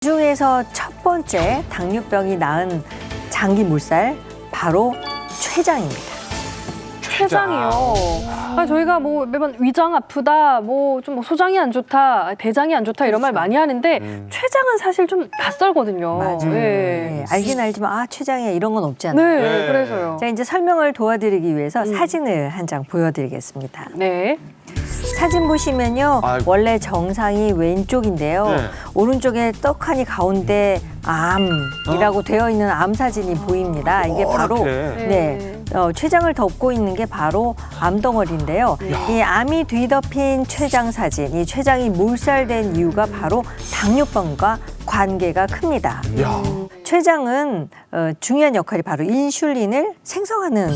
그중에서 첫 번째 당뇨병이 낳은 장기 물살 바로 췌장입니다. 췌장이요. 저희가 뭐 매번 위장 아프다, 뭐 좀 소장이 안 좋다, 대장이 안 좋다 이런 말 많이 하는데 췌장은 사실 좀 낯설거든요. 맞아요. 네. 네. 알긴 알지만 췌장이야 이런 건 없잖아요. 네, 그래서요. 자, 이제 설명을 도와드리기 위해서 사진을 한 장 보여드리겠습니다. 네. 사진 보시면요. 아이고. 원래 정상이 왼쪽인데요. 네. 오른쪽에 떡하니 가운데 암이라고 되어 있는 암 사진이 보입니다. 이게 바로 이렇게. 췌장을 덮고 있는 게 바로 암덩어리인데요. 이 암이 뒤덮인 췌장 사진, 이 췌장이 몰살된 이유가 바로 당뇨병과 관계가 큽니다. 야. 췌장은 중요한 역할이 바로 인슐린을 생성하는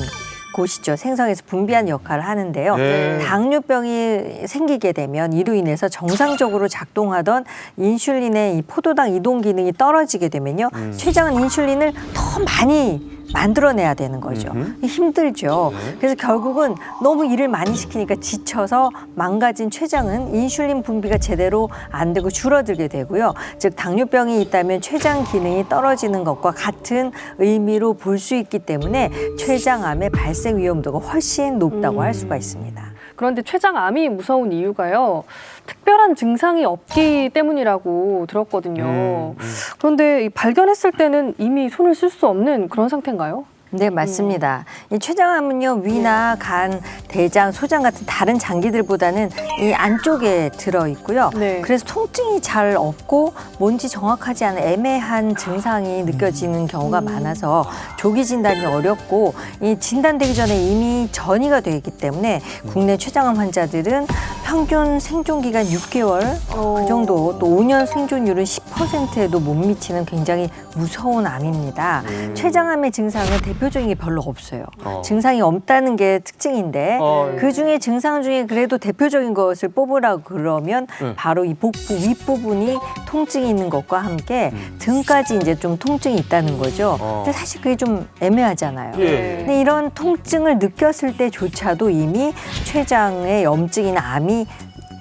곳이죠. 생성해서 분비하는 역할을 하는데요. 네. 당뇨병이 생기게 되면 이로 인해서 정상적으로 작동하던 인슐린의 이 포도당 이동 기능이 떨어지게 되면요. 췌장은 인슐린을 더 많이 만들어내야 되는 거죠. 힘들죠. 그래서 결국은 너무 일을 많이 시키니까 지쳐서 망가진 췌장은 인슐린 분비가 제대로 안 되고 줄어들게 되고요. 즉 당뇨병이 있다면 췌장 기능이 떨어지는 것과 같은 의미로 볼 수 있기 때문에 췌장암의 발생 위험도가 훨씬 높다고 할 수가 있습니다. 그런데 췌장암이 무서운 이유가요. 특별한 증상이 없기 때문이라고 들었거든요. 그런데 발견했을 때는 이미 손을 쓸 수 없는 그런 상태인가요? 네, 맞습니다. 이 췌장암은요, 위나 간, 대장, 소장 같은 다른 장기들보다는 이 안쪽에 들어 있고요. 네. 그래서 통증이 잘 없고 뭔지 정확하지 않은 애매한 증상이 느껴지는 경우가 많아서 조기 진단이 어렵고 이 진단되기 전에 이미 전이가 되어 있기 때문에 국내 췌장암 환자들은 평균 생존 기간 6개월 그 정도, 또 5년 생존율은 10%에도 못 미치는 굉장히 무서운 암입니다. 췌장암의 증상은 대표적인 게 별로 없어요. 증상이 없다는 게 특징인데 그 중에 증상 중에 그래도 대표적인 것을 뽑으라고 그러면 바로 이 복부 윗부분이 통증이 있는 것과 함께 등까지 이제 좀 통증이 있다는 거죠. 근데 사실 그게 좀 애매하잖아요. 예. 근데 이런 통증을 느꼈을 때조차도 이미 췌장의 염증이나 암이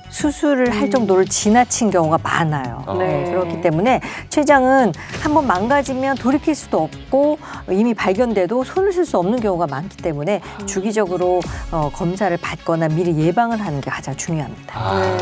수술을 할 정도로 지나친 경우가 많아요. 네. 그렇기 때문에 췌장은 한번 망가지면 돌이킬 수도 없고 이미 발견돼도 손을 쓸 수 없는 경우가 많기 때문에 주기적으로 검사를 받거나 미리 예방을 하는 게 가장 중요합니다. 네.